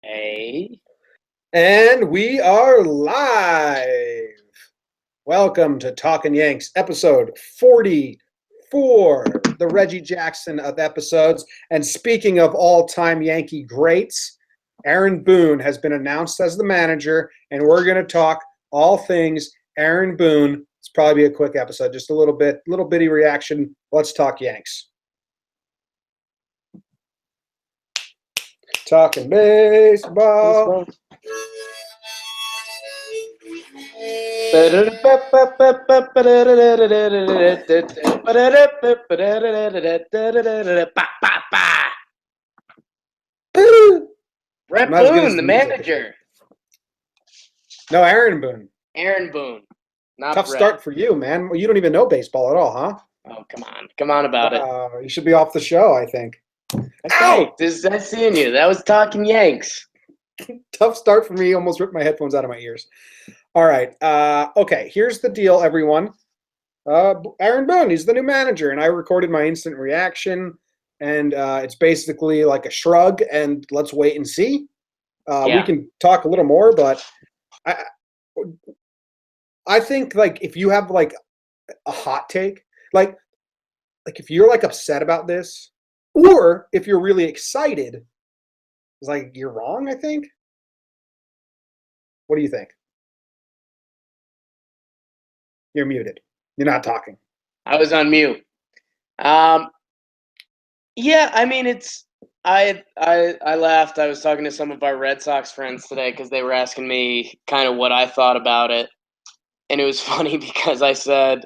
Hey. And we are live. Welcome to Talkin Yanks, episode 44, the Reggie Jackson of episodes. And speaking of all-time Yankee greats, Aaron Boone has been announced as the manager, and we're going to talk all things Aaron Boone. It's probably be a quick episode, just a little bitty reaction. Let's talk Yanks. Talking baseball. Brett Not as good as Boone, the the music. manager. No, Aaron Boone. Aaron Boone. Not Tough Brett. start for you, man. You don't even know baseball at all, huh? Oh, come on. Come on about it. You should be off the show, I think. Okay, this is nice seeing you. That was Talkin Yanks. Tough start for me. Almost ripped my headphones out of my ears. All right. Okay, here's the deal, everyone. Aaron Boone, he's the new manager, and I recorded my instant reaction, and it's basically like a shrug, and let's wait and see. We can talk a little more, but I think, like, if you have, like, a hot take, like if you're, like, upset about this, or if you're really excited, it's like you're wrong, I think. What do you think? You're muted. You're not talking. I was on mute. Yeah, I mean, I laughed. I was talking to some of our Red Sox friends today because they were asking me kind of what I thought about it. And it was funny because I said,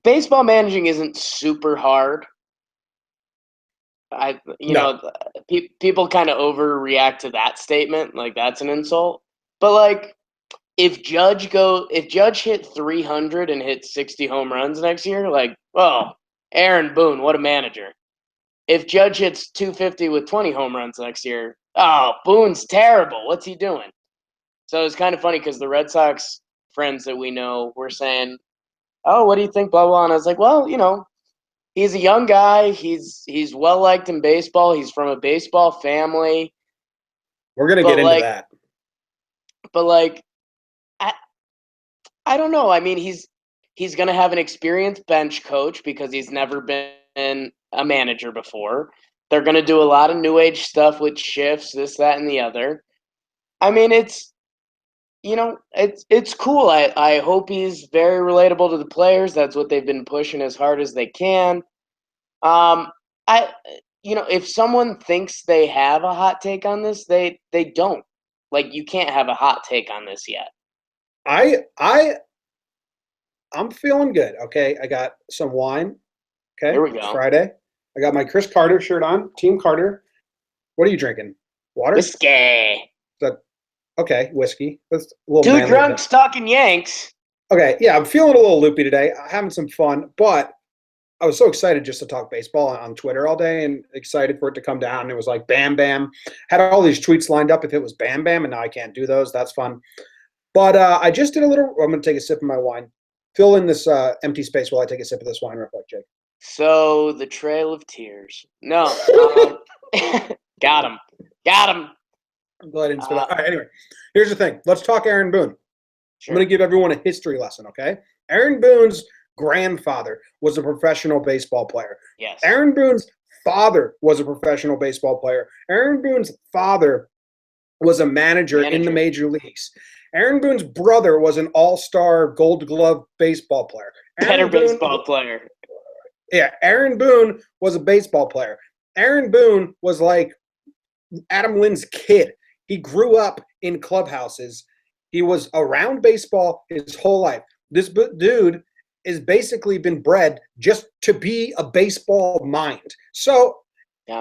baseball managing isn't super hard. People kind of overreact to that statement, like that's an insult. But like, if Judge hit 300 and hit 60 home runs next year, like, oh, Aaron Boone, what a manager. If Judge hits 250 with 20 home runs next year, oh, Boone's terrible. What's he doing? So it's kind of funny because the Red Sox friends that we know were saying, oh, what do you think, blah, blah. And I was like, well, he's a young guy. He's well liked in baseball. He's from a baseball family. We're gonna get into that. But like, I don't know. I mean, he's gonna have an experienced bench coach because he's never been a manager before. They're gonna do a lot of new age stuff with shifts, this, that, and the other. I mean, it's cool. I hope he's very relatable to the players. That's what they've been pushing as hard as they can. If someone thinks they have a hot take on this, they don't. Like, you can't have a hot take on this yet. I'm feeling good. Okay, I got some wine. Okay, here we go. It's Friday. I got my Chris Carter shirt on. Team Carter. What are you drinking? Water? Whiskey. Okay, whiskey. That's a little Two drunks talking Yanks. Okay, yeah, I'm feeling a little loopy today. I'm having some fun, but I was so excited just to talk baseball on Twitter all day and excited for it to come down. And it was like bam, bam. Had all these tweets lined up if it was bam, bam, and now I can't do those. That's fun. But I just did a little – I'm going to take a sip of my wine. Fill in this empty space while I take a sip of this wine real quick, Jake. So, the Trail of Tears. No. Got him. I'm glad I didn't spit out. All right, anyway, here's the thing. Let's talk Aaron Boone. Sure. I'm going to give everyone a history lesson, okay? Aaron Boone's grandfather was a professional baseball player. Yes. Aaron Boone's father was a professional baseball player. Aaron Boone's father was a manager in the major leagues. Aaron Boone's brother was an all-star Gold Glove baseball player. Baseball player. Yeah, Aaron Boone was a baseball player. Aaron Boone was like Adam Lynn's kid. He grew up in clubhouses. He was around baseball his whole life. This dude has basically been bred just to be a baseball mind. So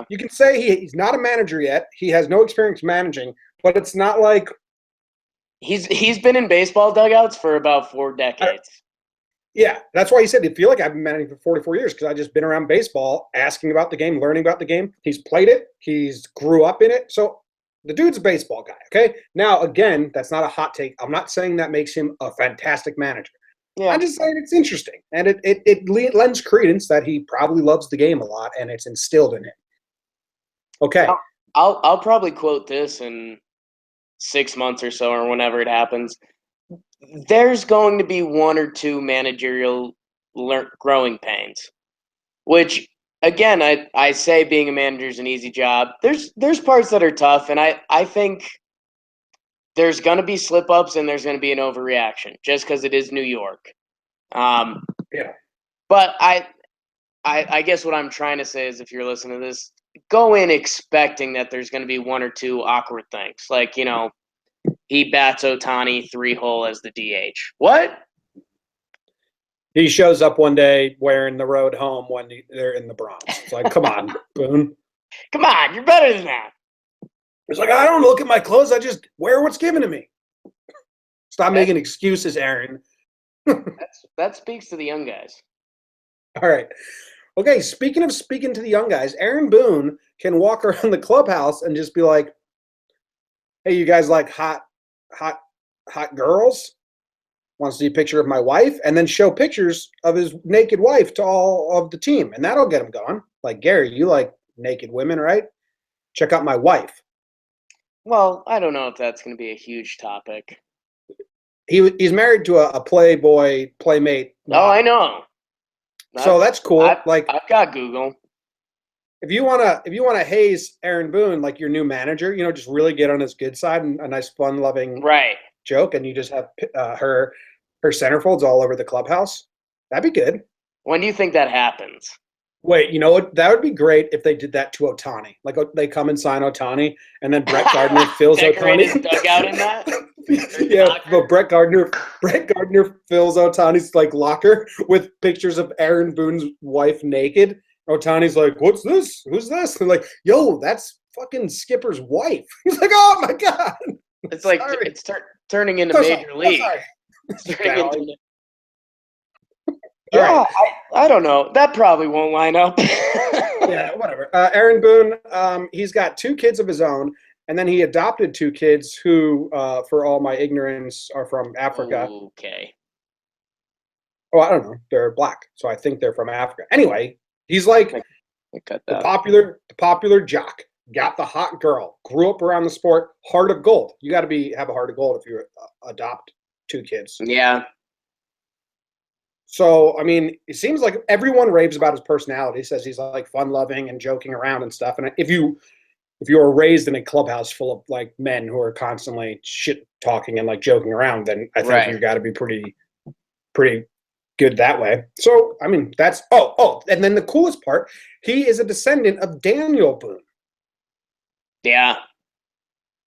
you can say he's not a manager yet. He has no experience managing, but it's not like he's been in baseball dugouts for about 4 decades. Yeah, that's why he said, I feel like I've been managing for 44 years because I've just been around baseball, asking about the game, learning about the game. He's played it. He's grew up in it. So the dude's a baseball guy, okay? Now, again, that's not a hot take. I'm not saying that makes him a fantastic manager. Yeah. I'm just saying it's interesting. And it lends credence that he probably loves the game a lot and it's instilled in him. Okay, I'll probably quote this in 6 months or so, or whenever it happens. There's going to be one or two managerial growing pains, which again, I say being a manager is an easy job. There's parts that are tough, and I think there's going to be slip ups and there's going to be an overreaction just because it is New York. Yeah. But I guess what I'm trying to say is, if you're listening to this, go in expecting that there's going to be one or two awkward things, like he bats Ohtani 3-hole as the DH. What? He shows up one day wearing the road home when they're in the Bronx. It's like, come on, Boone. Come on, you're better than that. It's like, I don't look at my clothes. I just wear what's given to me. Stop making excuses, Aaron. That speaks to the young guys. All right. Okay, speaking to the young guys, Aaron Boone can walk around the clubhouse and just be like, hey, you guys like hot girls? Want to see a picture of my wife? And then show pictures of his naked wife to all of the team. And that'll get him going. Like, Gary, you like naked women, right? Check out my wife. Well, I don't know if that's going to be a huge topic. He's married to a Playboy playmate model. Oh, I know. So that's cool. I've got Google. If you wanna haze Aaron Boone like your new manager, just really get on his good side and a nice, fun-loving joke, and you just have her centerfolds all over the clubhouse. That'd be good. When do you think that happens? Wait, you know what? That would be great if they did that to Ohtani. Like they come and sign Ohtani, and then Brett Gardner fills Ohtani's dugout in that. Yeah, but Brett Gardner fills Ohtani's locker with pictures of Aaron Boone's wife naked. Ohtani's like, "What's this? Who's this?" And like, "Yo, that's fucking Skipper's wife." He's like, "Oh my god!" It's like it's turning into Major League. Yeah, I don't know. That probably won't line up. Yeah, whatever. Aaron Boone, he's got 2 kids of his own, and then he adopted 2 kids who, for all my ignorance, are from Africa. Okay. Oh, I don't know. They're black, so I think they're from Africa. Anyway, he's like the popular jock. Got the hot girl. Grew up around the sport. Heart of gold. You got to have a heart of gold if you adopt 2 kids. Yeah. So, I mean, it seems like everyone raves about his personality, says he's like fun-loving and joking around and stuff. And if you were raised in a clubhouse full of like men who are constantly shit talking and like joking around, then I think you got to be pretty good that way. So, I mean, that's and then the coolest part, he is a descendant of Daniel Boone. Yeah.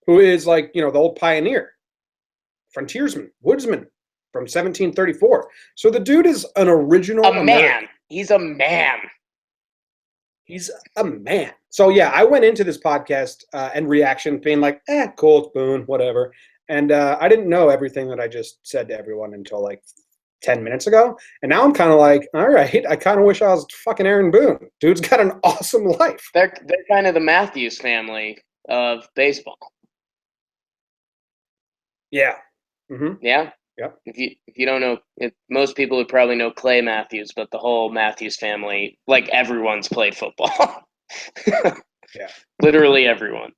Who is like, the old pioneer, frontiersman, woodsman. From 1734. So the dude is an original American. Man. He's a man. He's a man. So yeah, I went into this podcast and reaction being like, cool, it's Boone, whatever. And I didn't know everything that I just said to everyone until like 10 minutes ago. And now I'm kind of like, all right, I kind of wish I was fucking Aaron Boone. Dude's got an awesome life. They're kind of the Matthews family of baseball. Yeah. Mm-hmm. Yeah. Yep. If you don't know, most people would probably know Clay Matthews, but the whole Matthews family, like everyone's played football. Yeah. Literally everyone.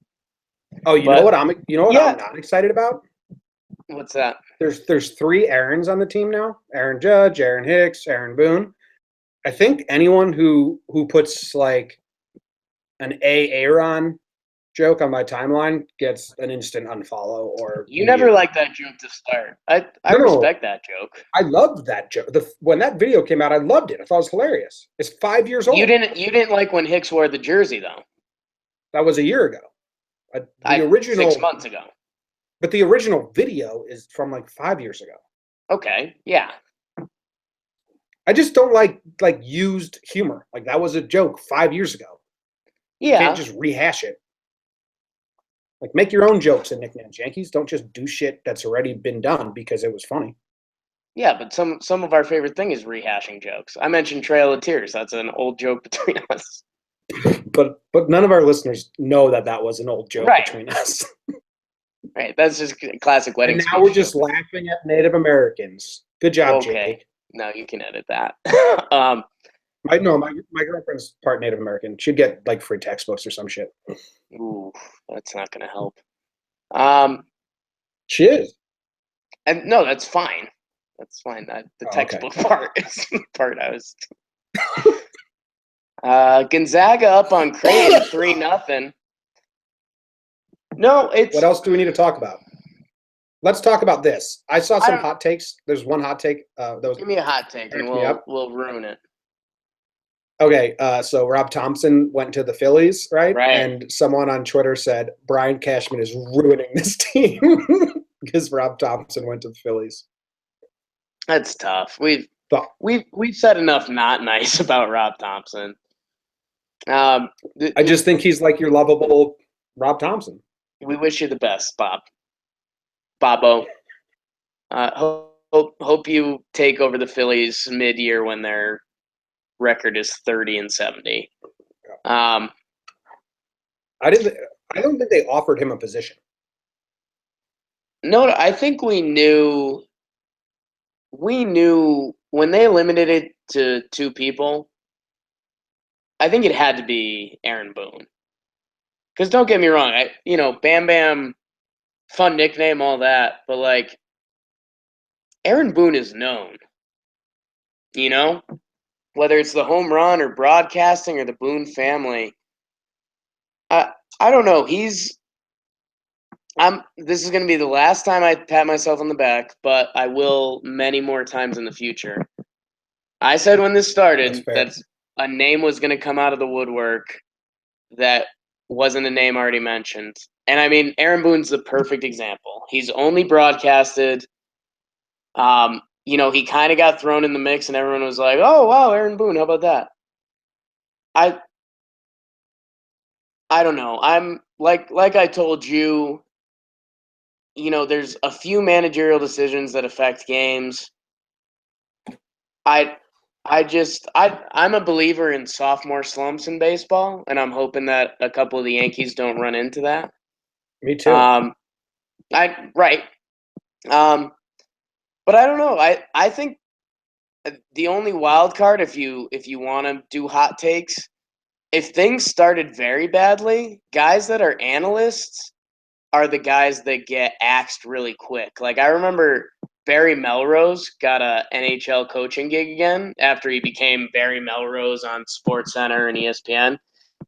Oh, you know what I'm not excited about? What's that? There's 3 Aarons on the team now. Aaron Judge, Aaron Hicks, Aaron Boone. I think anyone who puts like an Aaron joke on my timeline gets an instant unfollow or you never liked that joke to start. I respect that joke. I loved that joke. When that video came out, I loved it. I thought it was hilarious. It's 5 years old. You didn't like when Hicks wore the jersey though. That was a year ago. The original 6 months ago. But the original video is from like 5 years ago. Okay, yeah. I just don't like used humor. Like that was a joke 5 years ago. Yeah. You can't just rehash it. Like, make your own jokes and nicknames, Yankees. Don't just do shit that's already been done because it was funny. Yeah, but some of our favorite thing is rehashing jokes. I mentioned Trail of Tears. That's an old joke between us. But none of our listeners know that was an old joke between us. Right, that's just classic wedding. And now we're just laughing at Native Americans. Good job, Jake. No, you can edit that. My girlfriend's part Native American. She'd get like free textbooks or some shit. Ooh, that's not going to help. Um, She is. and no, that's fine. That's fine. The Oh, okay. textbook part is the part I was. Gonzaga up on Creighton 3-0. No, What it's else do we need to talk about? Let's talk about this. I saw I some don't hot takes. There's one hot take that was give me a hot take and cracked me up. we'll ruin it. Okay, so Rob Thompson went to the Phillies, right? Right. And someone on Twitter said Brian Cashman is ruining this team because Rob Thompson went to the Phillies. That's tough. But We've said enough not nice about Rob Thompson. I just think he's like your lovable Rob Thompson. We wish you the best, Bobo. Hope you take over the Phillies mid-year when their record is 30-70. I didn't. I don't think they offered him a position. No, I think we knew when they limited it to two people. I think it had to be Aaron Boone. Because don't get me wrong, Bam Bam, fun nickname, all that, but like Aaron Boone is known. You know, whether it's the home run or broadcasting or the Boone family. I don't know. This is going to be the last time I pat myself on the back, but I will many more times in the future. I said when this started that a name was going to come out of the woodwork that wasn't a name already mentioned. And I mean, Aaron Boone's the perfect example. He's only broadcasted. He kind of got thrown in the mix, and everyone was like, "Oh, wow, Aaron Boone, how about that?" I don't know. I'm like I told you, there's a few managerial decisions that affect games. I I'm a believer in sophomore slumps in baseball, and I'm hoping that a couple of the Yankees don't run into that. Me too. Right. But I don't know. I think the only wild card, if you want to do hot takes, if things started very badly, guys that are analysts are the guys that get axed really quick. Like I remember Barry Melrose got a NHL coaching gig again after he became Barry Melrose on SportsCenter and ESPN,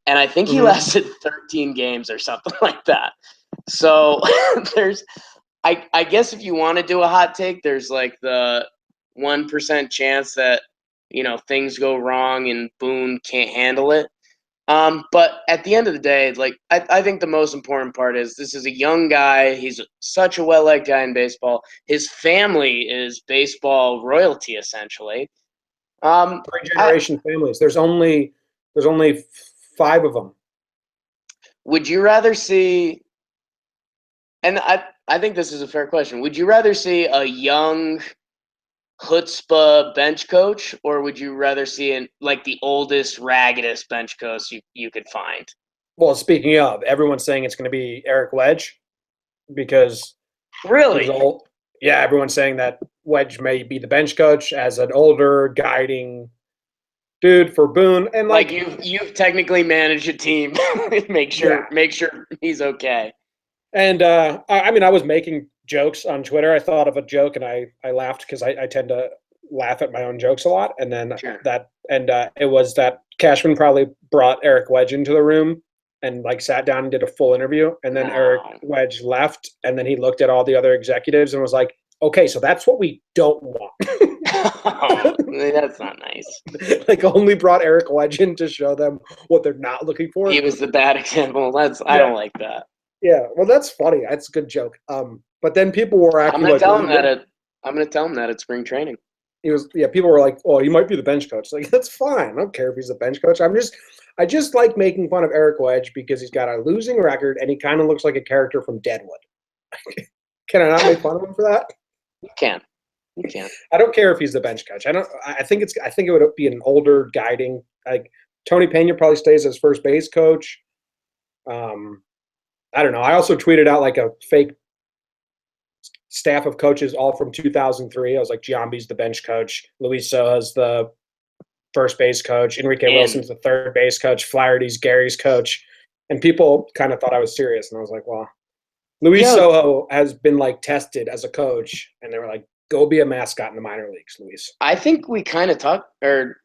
and I think he lasted 13 games or something like that. So I guess if you want to do a hot take, there's like the 1% chance that things go wrong and Boone can't handle it. But at the end of the day, like I think the most important part is this is a young guy. He's such a well-liked guy in baseball. His family is baseball royalty, essentially. Three generation families. There's only 5 of them. Would you rather see? And I think this is a fair question. Would you rather see a young chutzpah bench coach, or would you rather see like the oldest, raggedest bench coach you could find? Well, speaking of, everyone's saying it's going to be Eric Wedge because Really? he's old. Yeah, everyone's saying that Wedge may be the bench coach as an older, guiding dude for Boone, and like you've technically managed a team. make sure he's okay. And I mean, I was making jokes on Twitter. I thought of a joke and I laughed because I tend to laugh at my own jokes a lot. And then Sure. it was that Cashman probably brought Eric Wedge into the room and like sat down and did a full interview. And then Eric Wedge left, and then he looked at all the other executives and was like, "Okay, so that's what we don't want." That's not nice. Like only brought Eric Wedge in to show them what they're not looking for. He was the bad example. I don't like that. Yeah, well, that's funny. That's a good joke. But then people were I'm acting gonna like, tell him that I'm gonna tell him that at spring training. people were like, "Oh, he might be the bench coach." Like, that's fine. I don't care if he's the bench coach. I just like making fun of Eric Wedge because he's got a losing record and he kind of looks like a character from Deadwood. Can I not make fun of him for that? You can. I don't care if he's the bench coach. I think it would be an older guiding, like Tony Pena probably stays as first base coach. I don't know. I also tweeted out like a fake staff of coaches all from 2003. I was like, Giambi's the bench coach. Luis Soja's the first base coach. Enrique And Wilson's the third base coach. Flaherty's Gary's coach. And people kind of thought I was serious. And I was like, well, Luis yo, Sojo has been like tested as a coach. And they were like, go be a mascot in the minor leagues, Luis. I think we kind of talked, or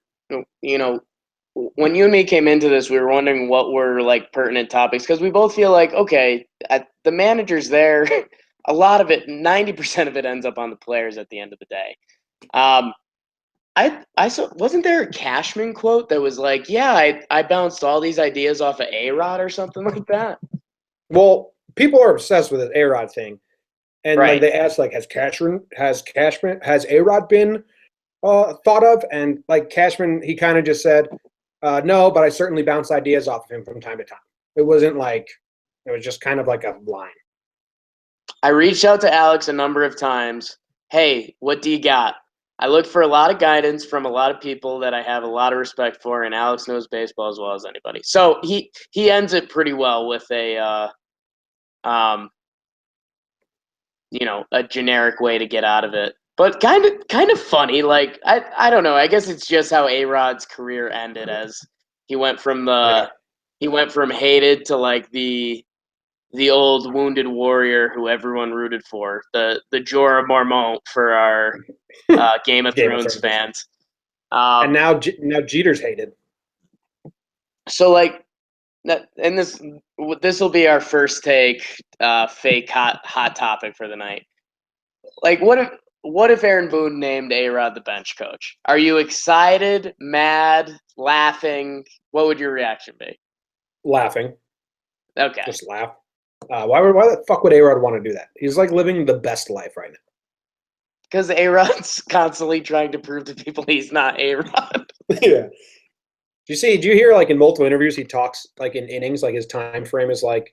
when you and me came into this, we were wondering what were like pertinent topics because we both feel like, okay, the manager's there. A lot of it, 90% of it ends up on the players at the end of the day. I saw, wasn't there a Cashman quote that was like, yeah, I bounced all these ideas off of A-Rod or something like that? Well, people are obsessed with this A-Rod thing. And like Right. they asked, like, has A-Rod been thought of? And like Cashman, he kind of just said, no, but I certainly bounce ideas off of him from time to time. It wasn't like, it was just kind of like a line. I reached out to Alex a number of times. Hey, what do you got? I looked for a lot of guidance from a lot of people that I have a lot of respect for, and Alex knows baseball as well as anybody. So he ends it pretty well with a a generic way to get out of it. But kind of funny. Like I don't know. I guess it's just how A-Rod's career ended as he went from Yeah. hated to like the old wounded warrior who everyone rooted for, the Jorah Mormont for our Game of Game of Thrones Thrones. fans. And now Jeter's hated. So like, and this will be our first take, fake hot topic for the night. Like, what if Aaron Boone named A-Rod the bench coach? Are you excited, mad, laughing? What would your reaction be? Laughing. Okay. Just laugh. Why the fuck would A-Rod want to do that? He's like living the best life right now. Because A-Rod's constantly trying to prove to people he's not A-Rod. Yeah. Do you hear like in multiple interviews he talks like in innings, like his time frame is like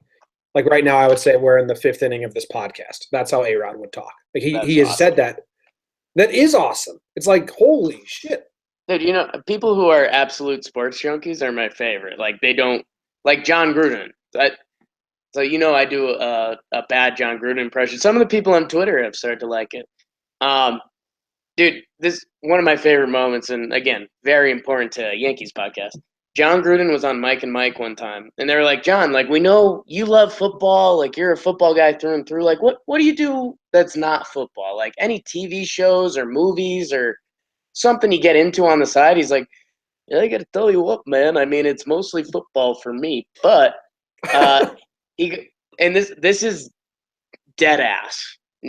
right now I would say we're in the fifth inning of this podcast. That's how A-Rod would talk. Like That's he has awesome. said that. That is awesome. It's like holy shit. Dude, people who are absolute sports junkies are my favorite. Like they don't like John Gruden. So I do a bad John Gruden impression. Some of the people on Twitter have started to like it. Dude, this one of my favorite moments, and again, very important to Yankees podcast. John Gruden was on Mike and Mike one time, and they were like, John, like we know you love football, like you're a football guy through and through. Like, what do you do that's not football? Like any TV shows or movies or something you get into on the side? He's like, yeah, I got to tell you what, man. I mean, it's mostly football for me, but he and this is dead ass,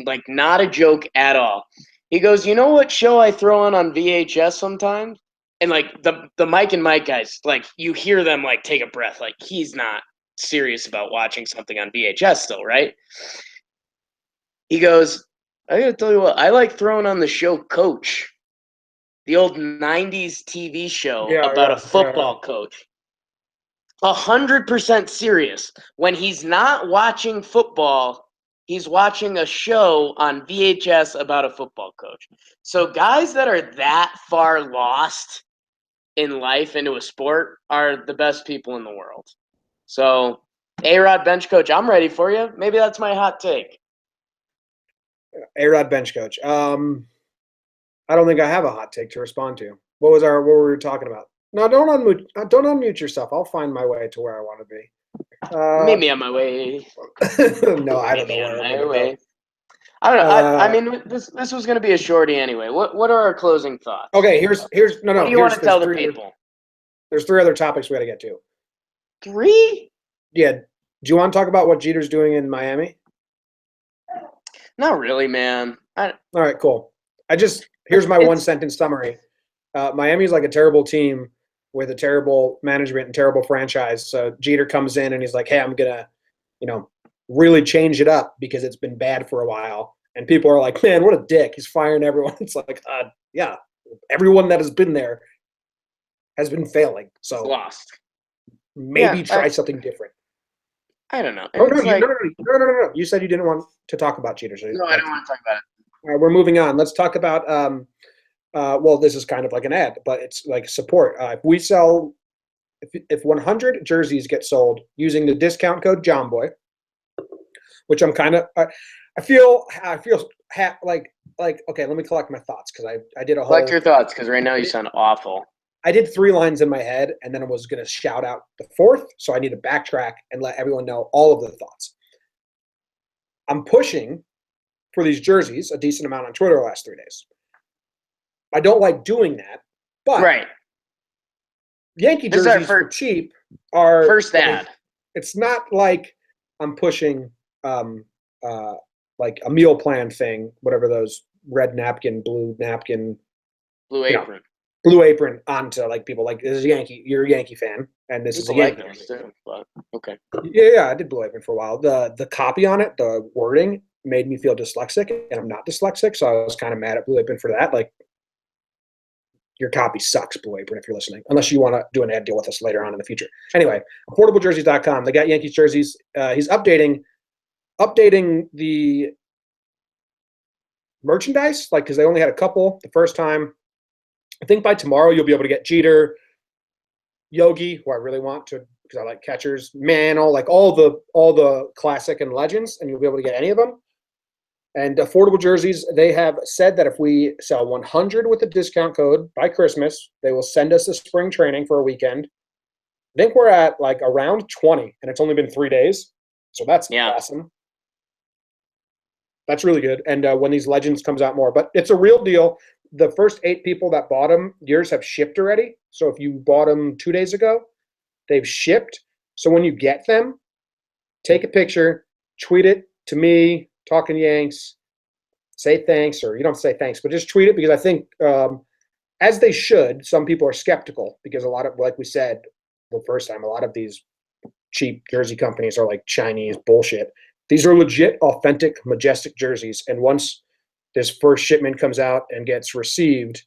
like not a joke at all. He goes, you know what show I throw on VHS sometimes? And like the Mike and Mike guys, like you hear them like take a breath, like he's not serious about watching something on VHS still, right? He goes, I gotta tell you what, I like throwing on the show Coach, the old '90s TV show about a Yeah. football coach. 100% serious. When he's not watching football, he's watching a show on VHS about a football coach. So guys that are that far lost in life into a sport are the best people in the world. So A-Rod bench coach, I'm ready for you. Maybe that's my hot take. A-Rod bench coach. I don't think I have a hot take to respond to. What were we talking about? No, don't unmute yourself. I'll find my way to where I want to be. Meet me on my way. No, I don't Meet know me where on I'm my gonna way. go. I don't know. I mean, this was going to be a shorty anyway. What are our closing thoughts? Okay, here's no. What do you want to tell the people? There's three other topics we got to get to. 3? Yeah. Do you want to talk about what Jeter's doing in Miami? Not really, man. All right, cool. Here's my one sentence summary. Miami's like a terrible team with a terrible management and terrible franchise. So Jeter comes in and he's like, "Hey, I'm gonna, really change it up because it's been bad for a while." And people are like, "Man, what a dick! He's firing everyone." It's like, yeah, everyone that has been there has been failing. So lost. maybe try something different. I don't know. Oh no, no! You said you didn't want to talk about Jeter. So no, I don't want to talk about it. All right, we're moving on. Let's talk about. Well, this is kind of like an ad, but it's like support. If we sell, if 100 jerseys get sold using the discount code Jomboy, which I'm kind of, I feel like okay. Let me collect my thoughts because I did a whole. Collect your thoughts because right now you sound awful. I did 3 lines in my head, and then I was going to shout out the 4th, so I need to backtrack and let everyone know all of the thoughts. I'm pushing for these jerseys a decent amount on Twitter the last 3 days. I don't like doing that, but Right. Yankee jerseys for cheap are first ad. It's not like I'm pushing like a meal plan thing, whatever those red napkin, blue napkin, Blue Apron. Blue Apron onto like people like this is Yankee. You're a Yankee fan, and this is a Yankee. Like too, but okay. Yeah, I did Blue Apron for a while. The copy on it, the wording made me feel dyslexic, and I'm not dyslexic, so I was kind of mad at Blue Apron for that. Like, your copy sucks, Blue Apron, if you're listening, unless you want to do an ad deal with us later on in the future. Anyway, affordablejerseys.com. They got Yankees jerseys. He's updating the merchandise, like, because they only had a couple the first time. I think by tomorrow you'll be able to get Jeter, Yogi, who I really want to because I like catchers, Mantle, like all the classic and legends, and you'll be able to get any of them. And affordable jerseys, they have said that if we sell 100 with a discount code by Christmas, they will send us a spring training for a weekend. I think we're at like around 20, and it's only been 3 days. So that's awesome. That's really good. And when these legends comes out more, but it's a real deal. The first 8 people that bought them, yours have shipped already. So if you bought them 2 days ago, they've shipped. So when you get them, take a picture, tweet it to me, Talkin Yanks, say thanks, or you don't say thanks, but just tweet it because I think, as they should, some people are skeptical because a lot of, like we said the first time, a lot of these cheap jersey companies are like Chinese bullshit. These are legit, authentic, majestic jerseys. And once this first shipment comes out and gets received,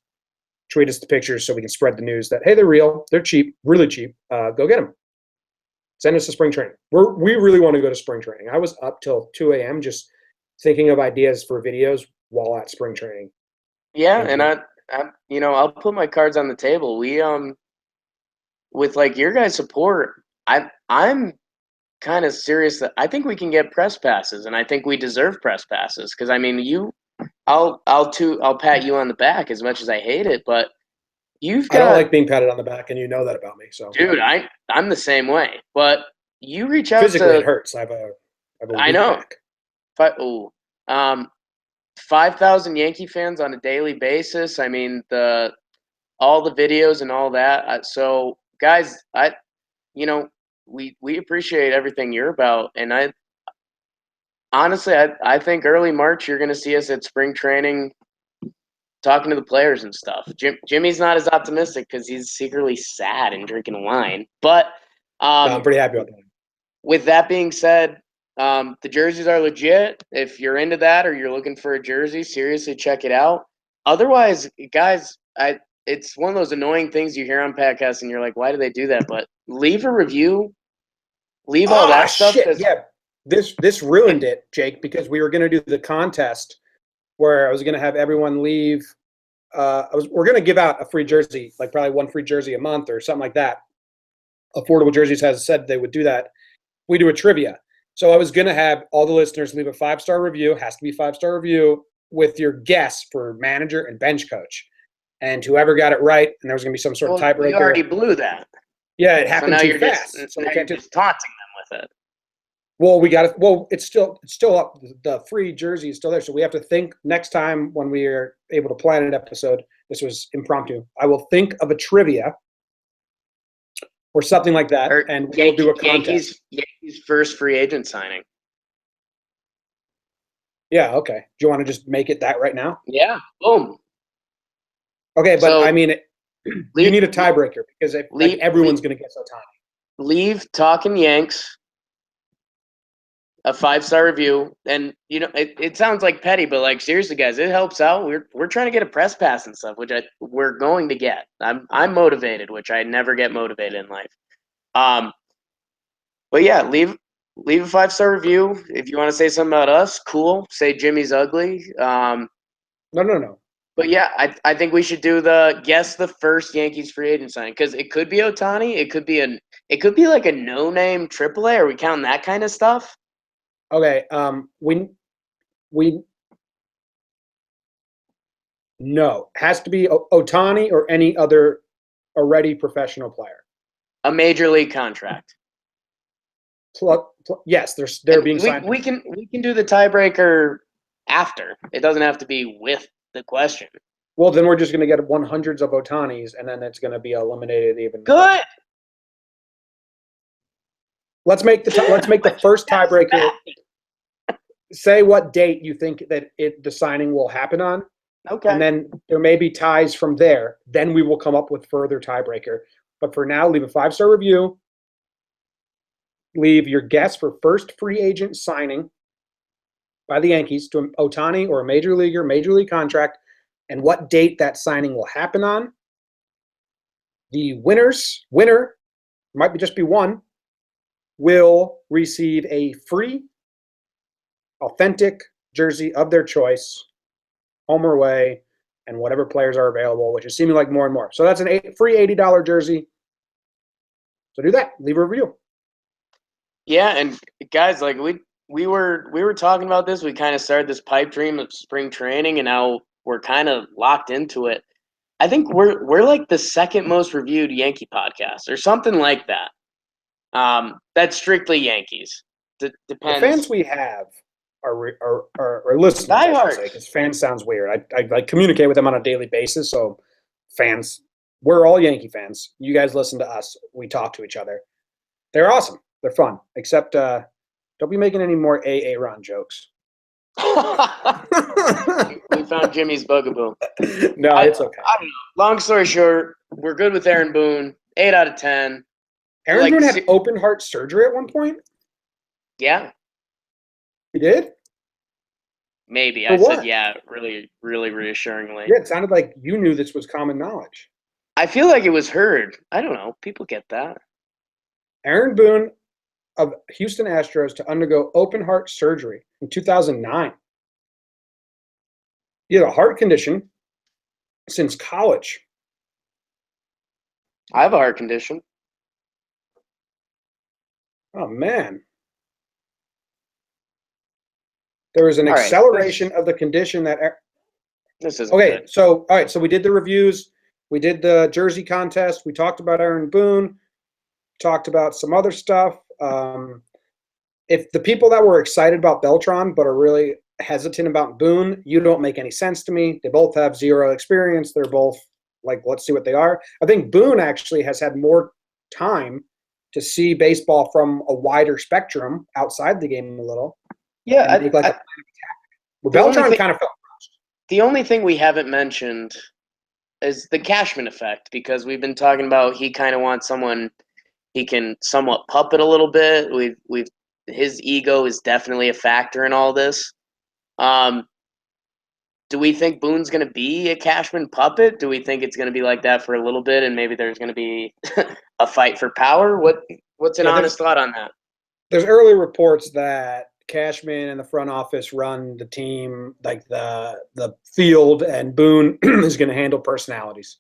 tweet us the pictures so we can spread the news that, hey, they're real, they're cheap, really cheap. Go get them. Send us to spring training. We really want to go to spring training. I was up till 2 a.m. just thinking of ideas for videos while at spring training. Yeah, and I I'll put my cards on the table. We with like your guys' support, I'm kind of serious that I think we can get press passes, and I think we deserve press passes because I mean I'll pat you on the back as much as I hate it, but I don't like being patted on the back, and you know that about me. So, dude, I'm the same way. But you reach out physically, it hurts. I have a I know. Back. 5,000 Yankee fans on a daily basis. I mean all the videos and all that. So guys, we appreciate everything you're about, and I honestly I think early March you're going to see us at spring training talking to the players and stuff. Jimmy's not as optimistic because he's secretly sad and drinking wine. But I'm pretty happy about that. With that being said, the jerseys are legit. If you're into that or you're looking for a jersey, seriously check it out. Otherwise, guys, it's one of those annoying things you hear on podcasts and you're like, why do they do that? But leave a review. Leave all that stuff. Shit. Yeah, this ruined it, Jake, because we were going to do the contest where I was going to have everyone leave. We're going to give out a free jersey, like probably one free jersey a month or something like that. Affordable Jerseys has said they would do that. We do a trivia. So I was going to have all the listeners leave a 5-star review, has to be 5-star review, with your guess for manager and bench coach. And whoever got it right, and there was going to be some sort of tiebreaker. You already blew that. Yeah, it happened too fast. So now you're just taunting them with it. Well, we got it. Well, it's still up. The free jersey is still there, so we have to think next time when we are able to plan an episode. This was impromptu. I will think of a trivia or something like that, and we'll do a contest. Yankees first free agent signing. Yeah. Okay. Do you want to just make it that right now? Yeah. Boom. Okay, but I mean, you need a tiebreaker because everyone's going to guess Ohtani. Leave Talkin Yanks a 5-star review, and it sounds like petty, but like seriously, guys, it helps out. We're trying to get a press pass and stuff, which we're going to get. I'm motivated, which I never get motivated in life. But yeah, leave a 5-star review if you want to say something about us. Cool. Say Jimmy's ugly. No. But yeah, I think we should do the guess the first Yankees free agent signing because it could be Ohtani, it could be like a no-name AAA. Are we counting that kind of stuff? Okay, no, has to be Ohtani or any other a ready professional player. A major league contract. Yes, they're being we, signed. we can do the tiebreaker after. It doesn't have to be with the question. Well, then we're just going to get 100s of Otanis, and then it's going to be eliminated even. Good. Let's make the first tiebreaker. Say what date you think that the signing will happen on. Okay. And then there may be ties from there. Then we will come up with further tiebreaker. But for now, leave a 5-star review. Leave your guess for first free agent signing by the Yankees to an Ohtani or a major league contract, and what date that signing will happen on. The winner might just be one, will receive a free, authentic jersey of their choice, home or away, and whatever players are available, which is seeming like more and more. So that's a free $80 jersey. So do that. Leave a review. Yeah, and guys, like we were talking about this. We kind of started this pipe dream of spring training, and now we're kind of locked into it. I think we're like the second most reviewed Yankee podcast, or something like that. That's strictly Yankees. Depends. The fans we have are listeners, I should say, because fans sounds weird. I communicate with them on a daily basis, so fans, we're all Yankee fans. You guys listen to us. We talk to each other. They're awesome. They're fun, except don't be making any more Ron jokes. We found Jimmy's bugaboo. No, it's okay. I don't know. Long story short, we're good with Aaron Boone. 8 out of 10. Aaron Boone had open heart surgery at one point? Yeah. He did? Maybe. I said yeah, really, really reassuringly. Yeah, it sounded like you knew this was common knowledge. I feel like it was heard. I don't know. People get that. Aaron Boone of Houston Astros to undergo open heart surgery in 2009. He had a heart condition since college. I have a heart condition. Oh, man. There was an acceleration of the condition that. This is okay. Good. So, all right. So we did the reviews. We did the jersey contest. We talked about Aaron Boone. Talked about some other stuff. If the people that were excited about Beltran but are really hesitant about Boone, you don't make any sense to me. They both have zero experience. They're both like, let's see what they are. I think Boone actually has had more time to see baseball from a wider spectrum outside the game a little. Yeah, Beltran kind of felt rushed. The only thing we haven't mentioned is the Cashman effect, because we've been talking about he kind of wants someone he can somewhat puppet a little bit. His ego is definitely a factor in all this. Do we think Boone's going to be a Cashman puppet? Do we think it's going to be like that for a little bit, and maybe there's going to be a fight for power? What's an honest thought on that? There's early reports that Cashman and the front office run the team, like the field, and Boone is going to handle personalities.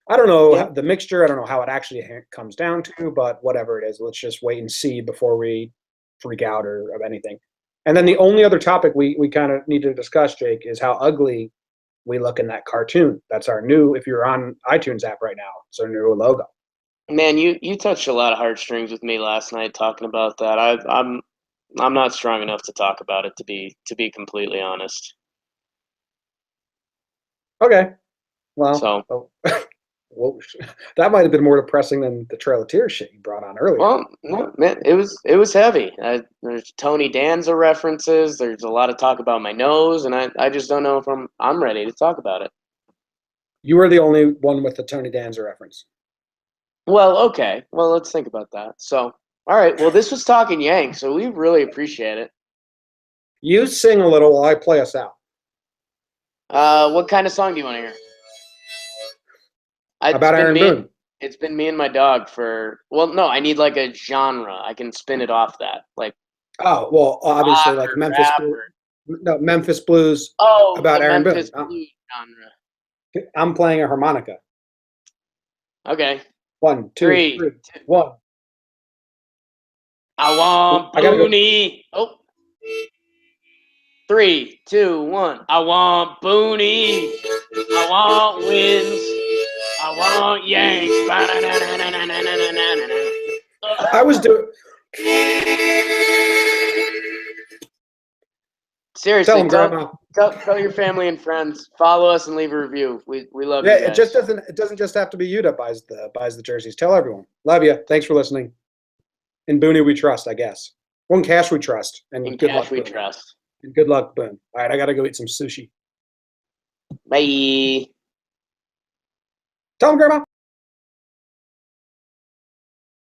I don't know the mixture. I don't know how it actually comes down to, but whatever it is, let's just wait and see before we freak out or of anything. And then the only other topic we kind of need to discuss, Jake, is how ugly we look in that cartoon. That's our new, if you're on iTunes app right now, it's our new logo. Man, you touched a lot of heartstrings with me last night talking about that. I'm not strong enough to talk about it, to be completely honest. Okay. Well, well, that might have been more depressing than the Trail of Tears shit you brought on earlier. Well, no, man, it was heavy. There's Tony Danza references. There's a lot of talk about my nose, and I just don't know if I'm ready to talk about it. You were the only one with the Tony Danza reference. Well, okay. Well, let's think about that. So, all right. Well, this was Talkin Yanks, so we really appreciate it. You sing a little while I play us out. What kind of song do you want to hear? About Aaron Boone. It's been me and my dog for. Well, no, I need like a genre. I can spin it off that. Like. Oh well, obviously like Memphis Blues. No, Memphis Blues. Oh, about Aaron Memphis Boone. Blues genre. I'm playing a harmonica. Okay. 1, 2, 3, 1. I want Booney. Oh. 3, 2, 1. I want Booney. I want wins. I want Yanks. I was doing. Seriously, Tell them, Grandma. tell your family and friends. Follow us and leave a review. We love Yeah, you guys. it doesn't just have to be you that buys the jerseys. Tell everyone. Love you. Thanks for listening. In Boone we trust, I guess. One Cash we trust, and In good cash luck, we Boone. trust. And good luck, Boone. All right, I gotta go eat some sushi. Bye. Tell them, Grandma.